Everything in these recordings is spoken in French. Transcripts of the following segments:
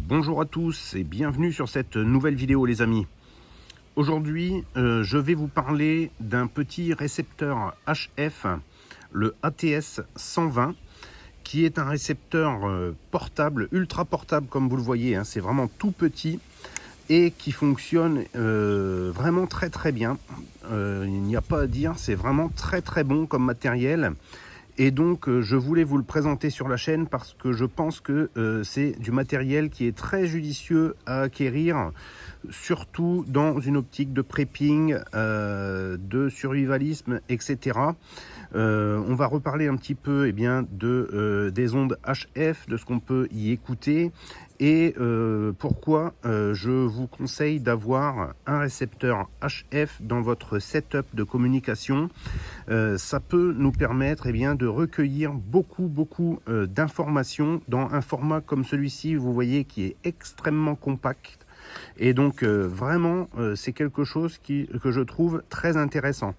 Bonjour à tous et bienvenue sur cette nouvelle vidéo les amis. Aujourd'hui je vais vous parler d'un petit récepteur HF, le ATS 120, qui est un récepteur portable, ultra portable comme vous le voyez, hein, c'est vraiment tout petit et qui fonctionne vraiment très bien. Il n'y a pas à dire, c'est vraiment très bon comme matériel. Et donc je voulais vous le présenter sur la chaîne parce que je pense que c'est du matériel qui est très judicieux à acquérir, surtout dans une optique de prepping, de survivalisme, etc. On va reparler un petit peu des ondes HF, de ce qu'on peut y écouter et pourquoi je vous conseille d'avoir un récepteur HF dans votre setup de communication. Ça peut nous permettre de recueillir beaucoup d'informations dans un format comme celui-ci, vous voyez, qui est extrêmement compact. Et donc vraiment c'est quelque chose que je trouve très intéressant.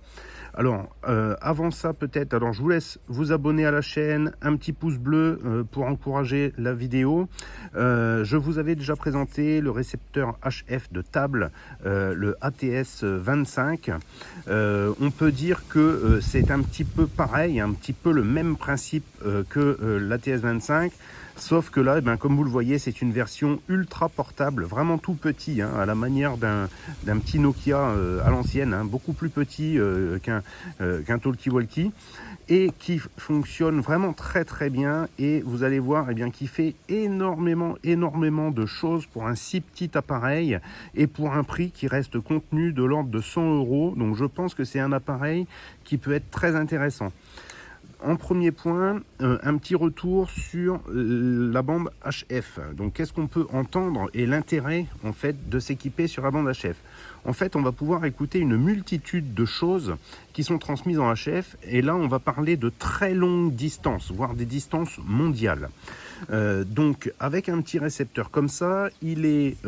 Alors avant ça peut-être, alors je vous laisse vous abonner à la chaîne, un petit pouce bleu pour encourager la vidéo. Je vous avais déjà présenté le récepteur HF de table, le ATS 25. On peut dire que c'est un petit peu pareil, un petit peu le même principe que l'ATS 25. Sauf que là, comme vous le voyez, c'est une version ultra portable, vraiment tout petit, hein, à la manière d'un petit Nokia à l'ancienne, hein, beaucoup plus petit qu'un talkie-walkie, et qui fonctionne vraiment très bien. Et vous allez voir qu'il fait énormément de choses pour un si petit appareil et pour un prix qui reste contenu de l'ordre de 100 €. Donc je pense que c'est un appareil qui peut être très intéressant. En premier point, un petit retour sur la bande HF. Donc qu'est-ce qu'on peut entendre et l'intérêt en fait de s'équiper sur la bande HF. En fait, on va pouvoir écouter une multitude de choses qui sont transmises en HF, et là on va parler de très longues distances, voire des distances mondiales. Donc avec un petit récepteur comme ça, il est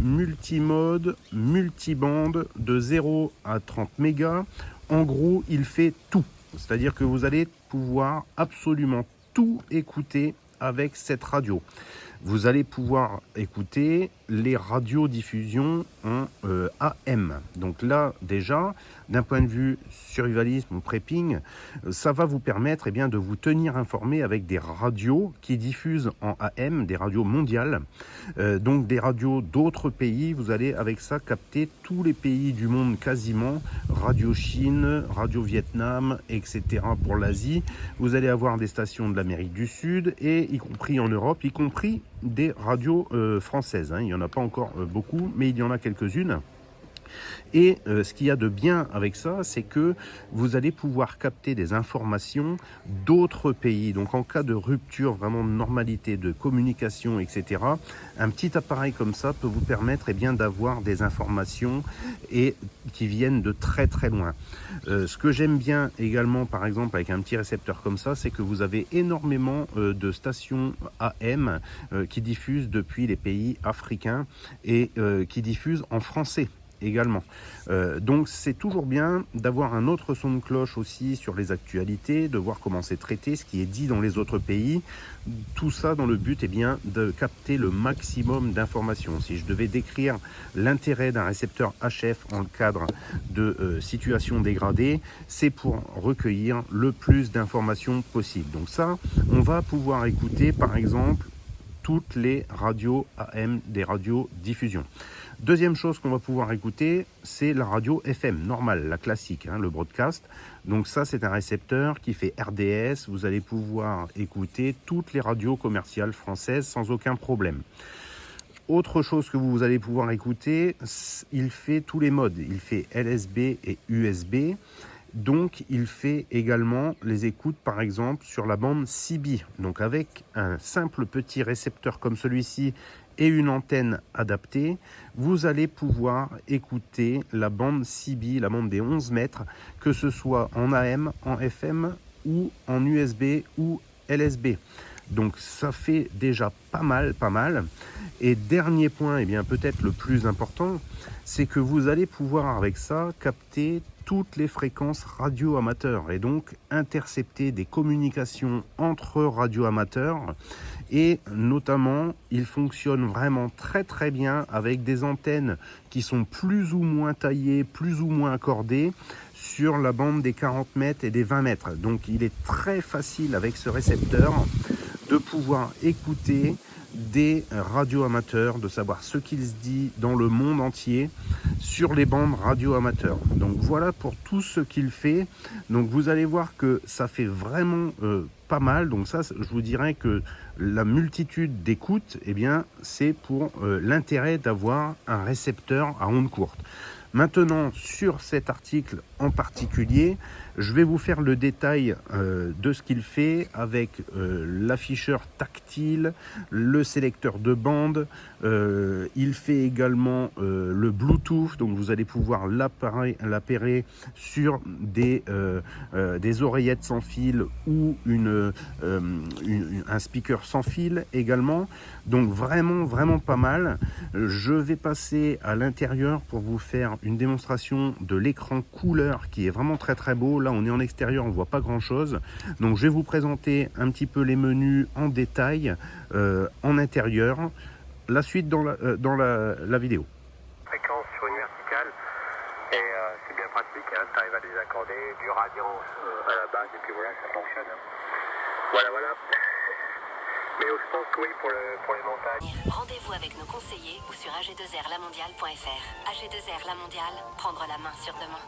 multimode, multibande, de 0 à 30 mégas. En gros, il fait tout. C'est-à-dire que vous allez pouvoir absolument tout écouter avec cette radio. Vous allez pouvoir écouter les radiodiffusions en AM. Donc là, déjà, d'un point de vue survivalisme ou prepping, ça va vous permettre de vous tenir informé avec des radios qui diffusent en AM, des radios mondiales. Donc des radios d'autres pays. Vous allez avec ça capter tous les pays du monde quasiment. Radio Chine, Radio Vietnam, etc. pour l'Asie. Vous allez avoir des stations de l'Amérique du Sud, et y compris en Europe, y compris des radios françaises, hein. Il n'y en a pas encore beaucoup, mais il y en a quelques-unes. Et ce qu'il y a de bien avec ça, c'est que vous allez pouvoir capter des informations d'autres pays. Donc en cas de rupture, vraiment de normalité, de communication, etc., un petit appareil comme ça peut vous permettre d'avoir des informations et qui viennent de très loin. Ce que j'aime bien également, par exemple, avec un petit récepteur comme ça, c'est que vous avez énormément de stations AM qui diffusent depuis les pays africains et qui diffusent en français également. Donc c'est toujours bien d'avoir un autre son de cloche aussi sur les actualités, de voir comment c'est traité, ce qui est dit dans les autres pays. Tout ça dans le but de capter le maximum d'informations. Si je devais décrire l'intérêt d'un récepteur HF en cadre de situation dégradée, c'est pour recueillir le plus d'informations possible. Donc ça, on va pouvoir écouter par exemple toutes les radios AM des radiodiffusions. Deuxième chose qu'on va pouvoir écouter, c'est la radio FM normale, la classique, hein, le broadcast. Donc ça, c'est un récepteur qui fait RDS. Vous allez pouvoir écouter toutes les radios commerciales françaises sans aucun problème. Autre chose que vous allez pouvoir écouter, il fait tous les modes. Il fait LSB et USB. Donc il fait également les écoutes par exemple sur la bande CB. Donc avec un simple petit récepteur comme celui-ci et une antenne adaptée, vous allez pouvoir écouter la bande CB, la bande des 11 mètres, que ce soit en AM, en FM ou en USB ou LSB. Donc ça fait déjà pas mal. Et dernier point, peut-être le plus important, c'est que vous allez pouvoir avec ça capter toutes les fréquences radio amateurs et donc intercepter des communications entre radio amateurs. Et notamment, il fonctionne vraiment très bien avec des antennes qui sont plus ou moins taillées, plus ou moins accordées sur la bande des 40 mètres et des 20 mètres. Donc il est très facile avec ce récepteur de pouvoir écouter des radios amateurs, de savoir ce qu'il se dit dans le monde entier sur les bandes radio amateurs. Donc voilà pour tout ce qu'il fait. Donc vous allez voir que ça fait vraiment pas mal. Donc ça, je vous dirais que la multitude d'écoutes, eh bien, c'est pour l'intérêt d'avoir un récepteur à ondes courtes. Maintenant, sur cet article en particulier, je vais vous faire le détail de ce qu'il fait avec l'afficheur tactile, le sélecteur de bande. Il fait également le Bluetooth, donc vous allez pouvoir l'appairer sur des oreillettes sans fil ou un speaker sans fil également. Donc vraiment pas mal. Je vais passer à l'intérieur pour vous faire une démonstration de l'écran couleur qui est vraiment très beau. Là on est en extérieur, on voit pas grand chose, donc je vais vous présenter un petit peu les menus en détail en intérieur. La suite dans la vidéo. Fréquence sur une verticale et c'est bien pratique, hein, tu arrives à les accorder du radiance à la base et puis voilà, ça fonctionne. Voilà. Mais je pense que oui, pour les montages. Rendez-vous avec nos conseillers ou sur ag2rlamondiale.fr. AG2R La Mondiale, prendre la main sur demain.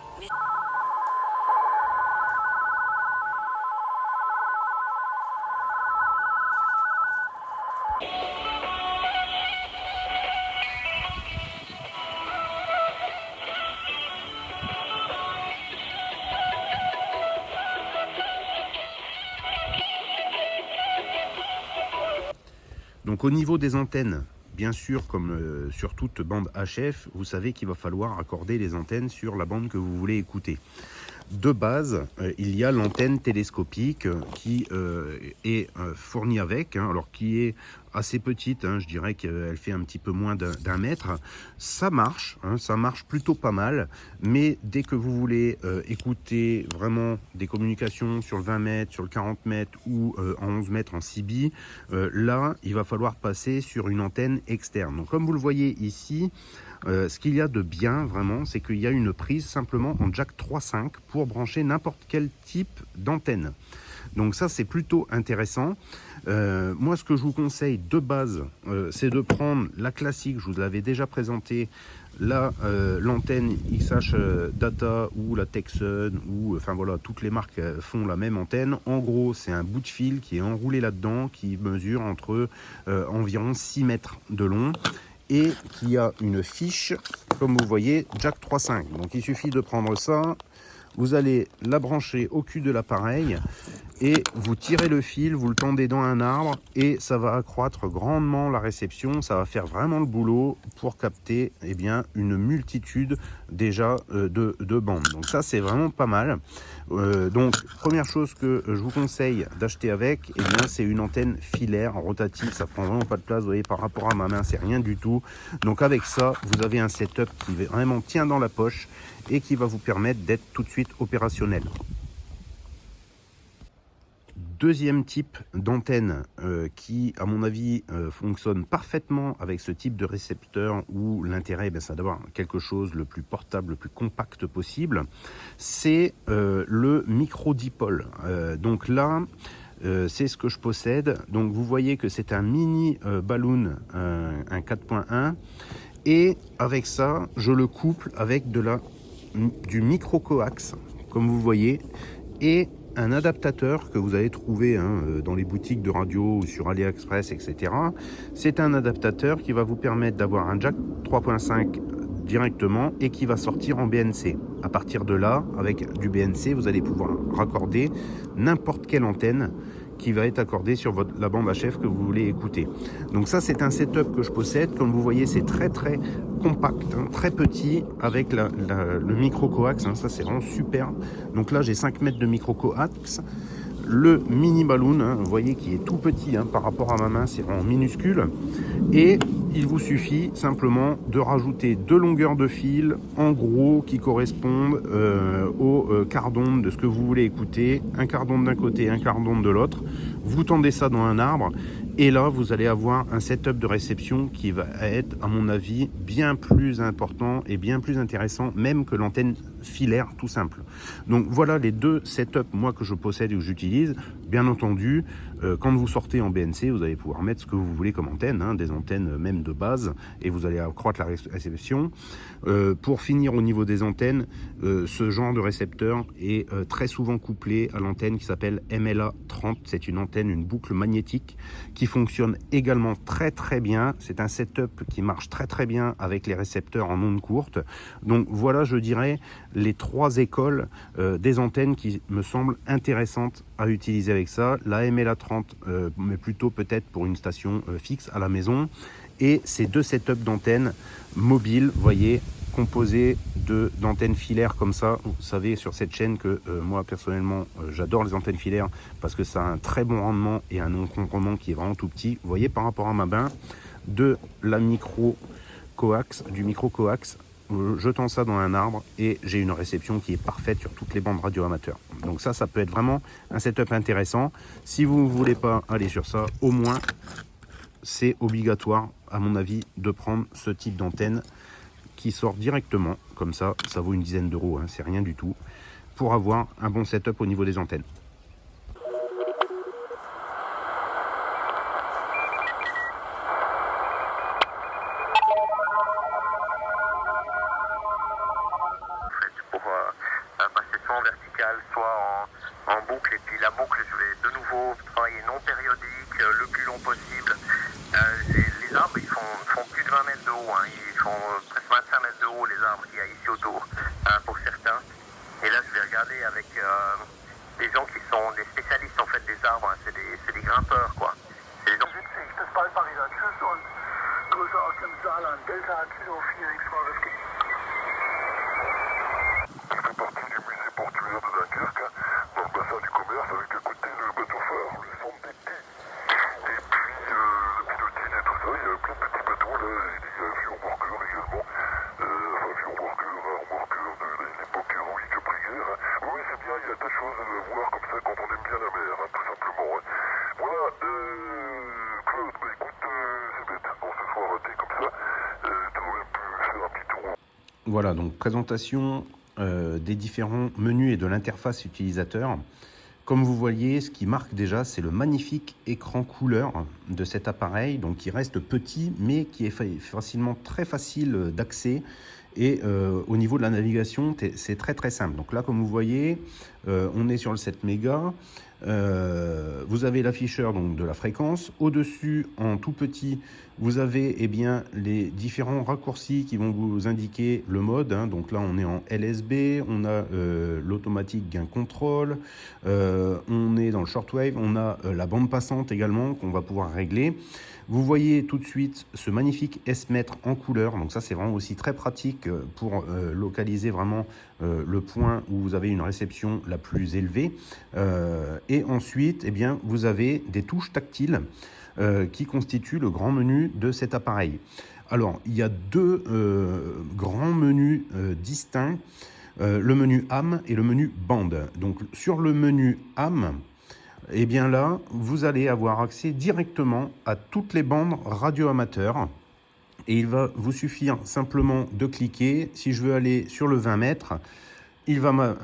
Donc au niveau des antennes, bien sûr, comme sur toute bande HF, vous savez qu'il va falloir accorder les antennes sur la bande que vous voulez écouter. De base, il y a l'antenne télescopique qui est fournie avec, alors qui est assez petite, je dirais qu'elle fait un petit peu moins d'un mètre. Ça marche, ça marche plutôt pas mal, mais dès que vous voulez écouter vraiment des communications sur le 20 mètres, sur le 40 mètres ou en 11 mètres en CB, là, il va falloir passer sur une antenne externe. Donc comme vous le voyez ici, ce qu'il y a de bien vraiment, c'est qu'il y a une prise simplement en jack 3.5 pour brancher n'importe quel type d'antenne. Donc ça c'est plutôt intéressant. Moi ce que je vous conseille de base, c'est de prendre la classique, je vous l'avais déjà présenté, l'antenne XH Data ou la Texan, ou enfin voilà, toutes les marques font la même antenne. En gros c'est un bout de fil qui est enroulé là-dedans, qui mesure entre environ 6 mètres de long, et qui a une fiche, comme vous voyez, jack 3.5. Donc il suffit de prendre ça, vous allez la brancher au cul de l'appareil et vous tirez le fil, vous le tendez dans un arbre et ça va accroître grandement la réception. Ça va faire vraiment le boulot pour capter une multitude déjà de bandes. Donc ça c'est vraiment pas mal. Donc première chose que je vous conseille d'acheter avec, c'est une antenne filaire rotative. Ça prend vraiment pas de place, vous voyez, par rapport à ma main c'est rien du tout. Donc avec ça vous avez un setup qui vraiment tient dans la poche et qui va vous permettre d'être tout de suite opérationnel. Deuxième type d'antenne qui, à mon avis, fonctionne parfaitement avec ce type de récepteur, où l'intérêt, c'est d'avoir quelque chose le plus portable, le plus compact possible, c'est le micro-dipôle. Donc là, c'est ce que je possède. Donc vous voyez que c'est un mini balloon, un 4.1, et avec ça, je le couple avec du micro-coax, comme vous voyez, et un adaptateur que vous allez trouver dans les boutiques de radio ou sur AliExpress, etc. C'est un adaptateur qui va vous permettre d'avoir un jack 3.5 directement et qui va sortir en BNC. À partir de là, avec du BNC, vous allez pouvoir raccorder n'importe quelle antenne qui va être accordée sur la bande HF que vous voulez écouter. Donc ça, c'est un setup que je possède. Comme vous voyez, c'est très compact, très petit, avec le micro-coax. Ça, c'est vraiment super. Donc là, j'ai 5 mètres de micro-coax. Le mini balloon, vous voyez, qui est tout petit par rapport à ma main, c'est vraiment minuscule. Et il vous suffit simplement de rajouter 2 longueurs de fil, en gros, qui correspondent au quart d'onde de ce que vous voulez écouter. Un quart d'onde d'un côté, un quart d'onde de l'autre. Vous tendez ça dans un arbre et là, vous allez avoir un setup de réception qui va être, à mon avis, bien plus important et bien plus intéressant, même que l'antenne filaire tout simple. Donc voilà les 2 setups, moi, que je possède et que j'utilise. Bien entendu, quand vous sortez en BNC, vous allez pouvoir mettre ce que vous voulez comme antenne, hein, des antennes même de base, et vous allez accroître la réception. Pour finir, au niveau des antennes, ce genre de récepteur est très souvent couplé à l'antenne qui s'appelle MLA30. C'est une antenne, une boucle magnétique qui fonctionne également très très bien. C'est un setup qui marche très très bien avec les récepteurs en ondes courtes. Donc voilà, je dirais, les 3 écoles des antennes qui me semblent intéressantes à utiliser avec ça. La MLA30, mais plutôt peut-être pour une station fixe à la maison. Et ces 2 setups d'antennes mobiles, vous voyez, composés d'antennes filaires comme ça. Vous savez sur cette chaîne que moi personnellement j'adore les antennes filaires parce que ça a un très bon rendement et un encombrement qui est vraiment tout petit. Vous voyez, par rapport à ma bain, de la micro coax, du micro coax, je tends ça dans un arbre et j'ai une réception qui est parfaite sur toutes les bandes radio amateurs. Donc ça peut être vraiment un setup intéressant. Si vous ne voulez pas aller sur ça, au moins c'est obligatoire à mon avis de prendre ce type d'antenne qui sort directement, comme ça vaut une dizaine d'euros, hein, c'est rien du tout, pour avoir un bon setup au niveau des antennes. Pour passer soit en vertical, soit en boucle, et puis la boucle, je vais de nouveau travailler non périodique, le plus long possible. Les arbres, ils font plus de 20 mètres de haut, hein. Ils font presque 25 mètres de haut, les arbres qu'il y a ici autour, pour certains. Et là, je vais regarder avec des gens qui sont des spécialistes en fait des arbres, hein. C'est des grimpeurs, quoi. C'est des gens... Das Waldbarier Tschüss und Grüße aus dem Saarland, Delta Kilo 4X Whiskey. Je fais partie du musée portuaire de Dunkerque, dans le bassin du commerce, avec à côté le bateau phare, le centre des petits. Et puis, le pilotis et tout ça, il y a plein de petits bateaux, là, il y a un vieux remorqueur également, enfin, vieux remorqueur, un remorqueur de l'époque héroïque après-guerre. Oui, c'est bien, il y a des choses à voir comme ça quand on aime bien la mer, hein, tout simplement. Hein. Voilà, Claude, bah, écoute, c'est bête, on se soit raté comme ça, t'aurais pu faire un petit tour. Voilà, donc présentation des différents menus et de l'interface utilisateur. Comme vous voyez, ce qui marque déjà, c'est le magnifique écran couleur de cet appareil, donc qui reste petit, mais qui est facilement très facile d'accès. Et au niveau de la navigation, c'est très très simple. Donc là, comme vous voyez, on est sur le 7 mégas. Vous avez l'afficheur donc de la fréquence. Au-dessus, en tout petit, vous avez les différents raccourcis qui vont vous indiquer le mode. Hein. Donc là, on est en LSB, on a l'automatique gain contrôle, on est dans le shortwave, on a la bande passante également qu'on va pouvoir régler. Vous voyez tout de suite ce magnifique S-mètre en couleur, donc ça c'est vraiment aussi très pratique pour localiser vraiment le point où vous avez une réception la plus élevée. Et ensuite, vous avez des touches tactiles qui constituent le grand menu de cet appareil. Alors, il y a 2 grands menus distincts, le menu AM et le menu bande. Donc sur le menu AM, là, vous allez avoir accès directement à toutes les bandes radio amateurs. Et il va vous suffire simplement de cliquer. Si je veux aller sur le 20 mètres, il va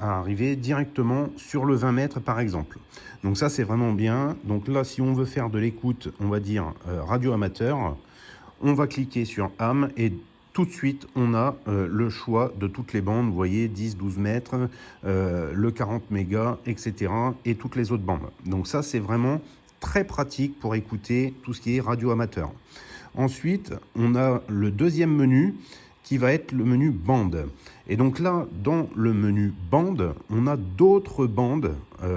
arriver directement sur le 20 mètres par exemple. Donc ça, c'est vraiment bien. Donc là, si on veut faire de l'écoute, on va dire radio amateur, on va cliquer sur AM et tout de suite, on a le choix de toutes les bandes, vous voyez, 10, 12 mètres, le 40 mégas, etc. et toutes les autres bandes. Donc ça, c'est vraiment très pratique pour écouter tout ce qui est radio amateur. Ensuite, on a le deuxième menu qui va être le menu bande. Et donc là, dans le menu bande, on a d'autres bandes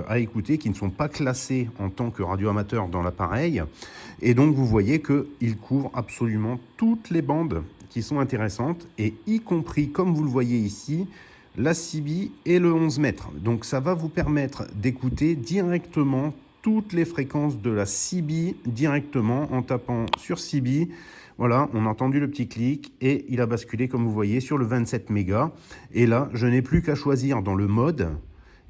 à écouter qui ne sont pas classées en tant que radio amateur dans l'appareil. Et donc, vous voyez qu'il couvre absolument toutes les bandes qui sont intéressantes, et y compris, comme vous le voyez ici, la CB et le 11 mètres. Donc ça va vous permettre d'écouter directement toutes les fréquences de la CB directement en tapant sur CB. Voilà, on a entendu le petit clic et il a basculé, comme vous voyez, sur le 27 mégas. Et là, je n'ai plus qu'à choisir dans le mode,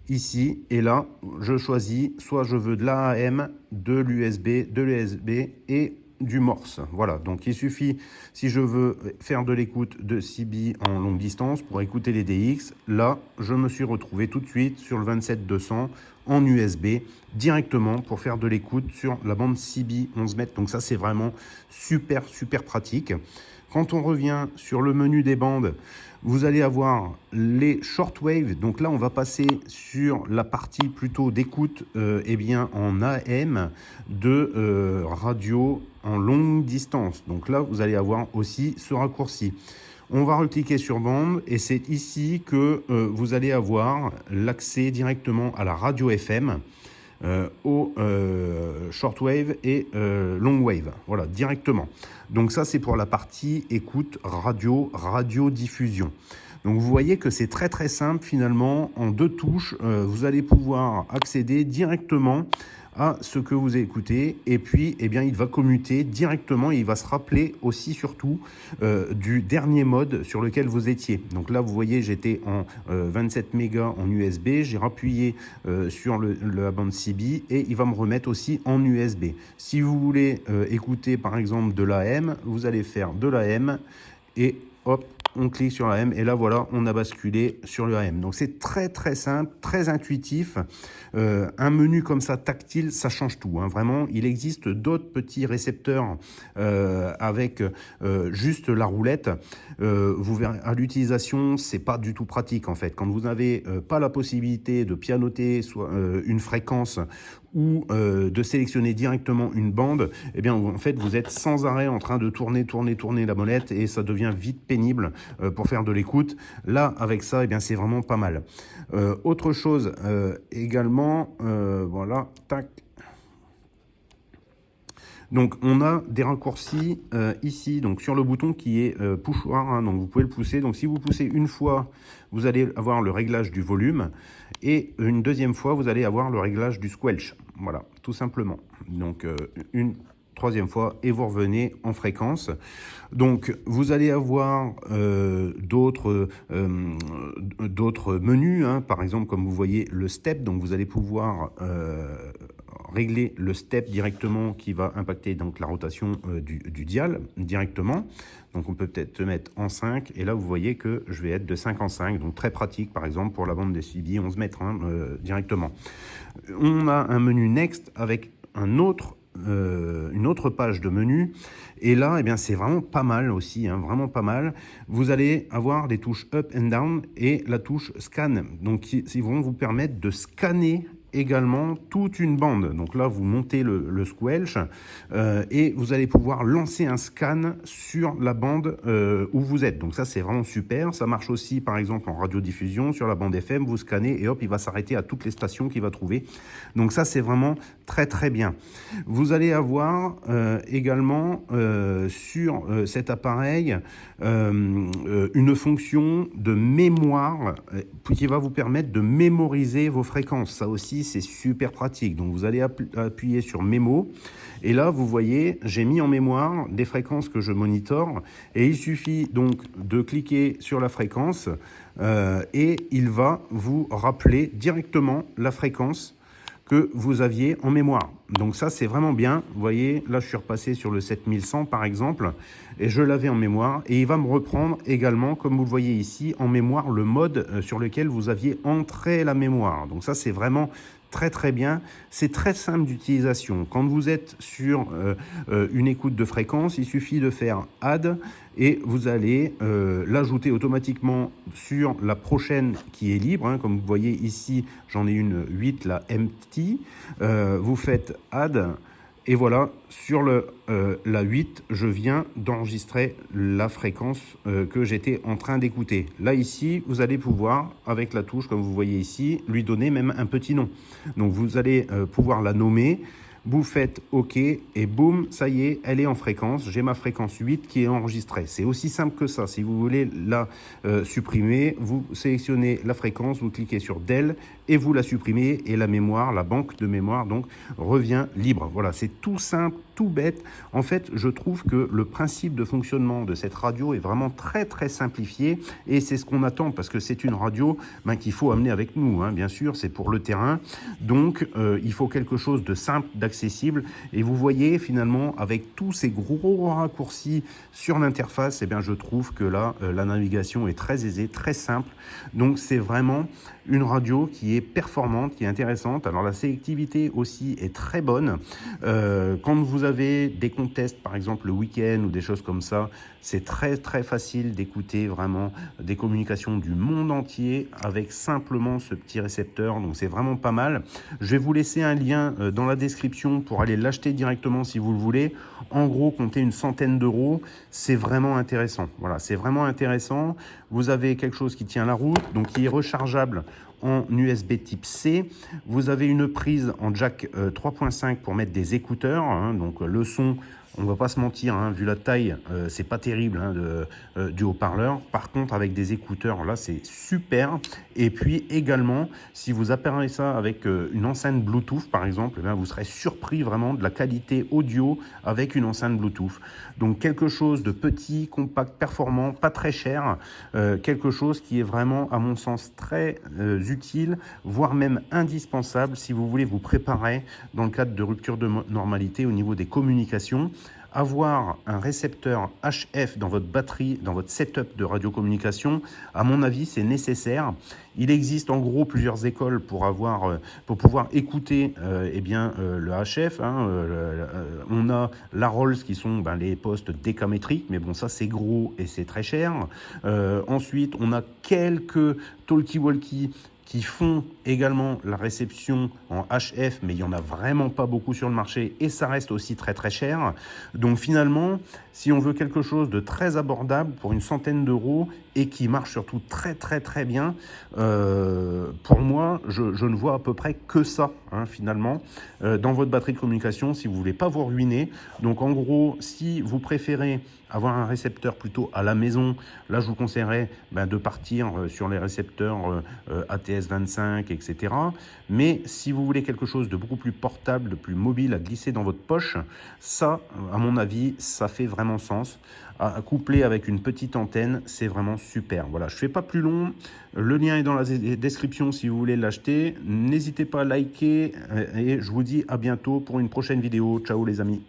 ici, et là, je choisis, soit je veux de l'AAM, de l'USB et du Morse. Voilà, donc il suffit, si je veux faire de l'écoute de CB en longue distance pour écouter les DX, là, je me suis retrouvé tout de suite sur le 27200 en USB directement pour faire de l'écoute sur la bande CB 11 mètres. Donc ça, c'est vraiment super pratique. Quand on revient sur le menu des bandes, vous allez avoir les shortwave. Donc là, on va passer sur la partie plutôt d'écoute en AM de radio en longue distance. Donc là, vous allez avoir aussi ce raccourci. On va recliquer sur bande et c'est ici que vous allez avoir l'accès directement à la radio FM, au shortwave et longwave, voilà, directement. Donc ça, c'est pour la partie écoute radio, radiodiffusion. Donc vous voyez que c'est très simple finalement, en 2 touches, vous allez pouvoir accéder directement à ce que vous écoutez et puis eh bien, il va commuter directement et il va se rappeler aussi surtout du dernier mode sur lequel vous étiez. Donc là vous voyez j'étais en 27 mégas en USB, j'ai rappuyé sur la bande CB et il va me remettre aussi en USB. Si vous voulez écouter par exemple de l'AM, vous allez faire de l'AM et hop, on clique sur l'AM et là voilà, on a basculé sur le AM. Donc c'est très simple, très intuitif. Un menu comme ça tactile, ça change tout, hein. Vraiment, il existe d'autres petits récepteurs avec juste la roulette. Vous verrez, à l'utilisation, c'est pas du tout pratique en fait. Quand vous n'avez pas la possibilité de pianoter soit une fréquence ou de sélectionner directement une bande, eh bien en fait vous êtes sans arrêt en train de tourner la molette et ça devient vite pénible pour faire de l'écoute. Là avec ça, eh bien c'est vraiment pas mal. Autre chose également, voilà, tac. Donc on a des raccourcis ici, donc sur le bouton qui est poussoir, hein, donc vous pouvez le pousser. Donc si vous poussez une fois, vous allez avoir le réglage du volume et une deuxième fois, vous allez avoir le réglage du squelch. Voilà, tout simplement. Donc une troisième fois et vous revenez en fréquence. Donc vous allez avoir d'autres menus, hein, par exemple comme vous voyez le step, donc vous allez pouvoir régler le step directement qui va impacter donc la rotation du dial directement. Donc on peut peut-être se mettre en 5 et là vous voyez que je vais être de 5 en 5, donc très pratique par exemple pour la bande des CB 11 mètres hein, directement. On a un menu Next avec une autre page de menu et là eh bien c'est vraiment pas mal aussi, hein, vraiment pas mal. Vous allez avoir des touches up and down et la touche scan, donc ils vont vous permettre de scanner également toute une bande. Donc là vous montez le squelch et vous allez pouvoir lancer un scan sur la bande où vous êtes. Donc ça c'est vraiment super. Ça marche aussi par exemple en radiodiffusion sur la bande FM, vous scannez et hop il va s'arrêter à toutes les stations qu'il va trouver. Donc ça c'est vraiment très bien. Vous allez avoir également sur cet appareil une fonction de mémoire qui va vous permettre de mémoriser vos fréquences. Ça aussi c'est super pratique. Donc vous allez appuyer sur mémo et là vous voyez j'ai mis en mémoire des fréquences que je monitore et il suffit donc de cliquer sur la fréquence et il va vous rappeler directement la fréquence que vous aviez en mémoire. Donc ça c'est vraiment bien. Vous voyez là je suis repassé sur le 7100 par exemple et je l'avais en mémoire et il va me reprendre également comme vous le voyez ici en mémoire le mode sur lequel vous aviez entré la mémoire. Donc ça c'est vraiment très bien. C'est très simple d'utilisation. Quand vous êtes sur une écoute de fréquence, il suffit de faire add et vous allez l'ajouter automatiquement sur la prochaine qui est libre, hein. Comme vous voyez ici, j'en ai une 8, la empty. Vous faites add et voilà, sur la 8, je viens d'enregistrer la fréquence que j'étais en train d'écouter. Là, ici, vous allez pouvoir, avec la touche, comme vous voyez ici, lui donner même un petit nom. Donc, vous allez pouvoir la nommer. Vous faites OK et boum, ça y est, elle est en fréquence. J'ai ma fréquence 8 qui est enregistrée. C'est aussi simple que ça. Si vous voulez la supprimer, vous sélectionnez la fréquence, vous cliquez sur Del et vous la supprimez et la mémoire, la banque de mémoire donc revient libre. Voilà, c'est tout simple, tout bête. En fait, je trouve que le principe de fonctionnement de cette radio est vraiment très très simplifié et c'est ce qu'on attend parce que c'est une radio qu'il faut amener avec nous, bien sûr, c'est pour le terrain. Donc, il faut quelque chose de simple, d'accessible et vous voyez finalement avec tous ces gros raccourcis sur l'interface, eh bien, je trouve que là, la navigation est très aisée, très simple. Donc, c'est vraiment une radio qui est performante, qui est intéressante. Alors, la sélectivité aussi est très bonne. Quand vous avez des contests, par exemple, le week-end ou des choses comme ça, c'est très, très facile d'écouter vraiment des communications du monde entier avec simplement ce petit récepteur. Donc, c'est vraiment pas mal. Je vais vous laisser un lien dans la description pour aller l'acheter directement si vous le voulez. En gros, comptez une centaine d'euros. C'est vraiment intéressant. Voilà, c'est vraiment intéressant. Vous avez quelque chose qui tient la route, donc qui est rechargeable en USB type C. Vous avez une prise en jack 3.5 pour mettre des écouteurs. Donc le son, on va pas se mentir, vu la taille, c'est pas terrible du haut-parleur. Par contre, avec des écouteurs, là, c'est super. Et puis également, si vous appareillez ça avec une enceinte Bluetooth, par exemple, vous serez surpris vraiment de la qualité audio avec une enceinte Bluetooth. Donc quelque chose de petit, compact, performant, pas très cher, quelque chose qui est vraiment, à mon sens, très utile, voire même indispensable si vous voulez vous préparer dans le cadre de rupture de normalité au niveau des communications. Avoir un récepteur HF dans votre batterie, dans votre setup de radiocommunication, à mon avis, c'est nécessaire. Il existe en gros plusieurs écoles pour pouvoir écouter le HF. On a la Rolls qui sont les postes décamétriques, mais bon, ça c'est gros et c'est très cher. Ensuite, on a quelques talkie-walkie qui font également la réception en HF, mais il n'y en a vraiment pas beaucoup sur le marché et ça reste aussi très très cher. Donc finalement, si on veut quelque chose de très abordable pour une centaine d'euros et qui marche surtout très très très bien, pour moi, je ne vois à peu près que ça finalement dans votre batterie de communication si vous ne voulez pas vous ruiner. Donc en gros, si vous préférez avoir un récepteur plutôt à la maison, là je vous conseillerais de partir sur les récepteurs ATS25, etc. Mais si vous voulez quelque chose de beaucoup plus portable, de plus mobile à glisser dans votre poche, ça, à mon avis, ça fait vraiment sens. À coupler avec une petite antenne, c'est vraiment super. Voilà, je ne fais pas plus long. Le lien est dans la description si vous voulez l'acheter. N'hésitez pas à liker et je vous dis à bientôt pour une prochaine vidéo. Ciao les amis.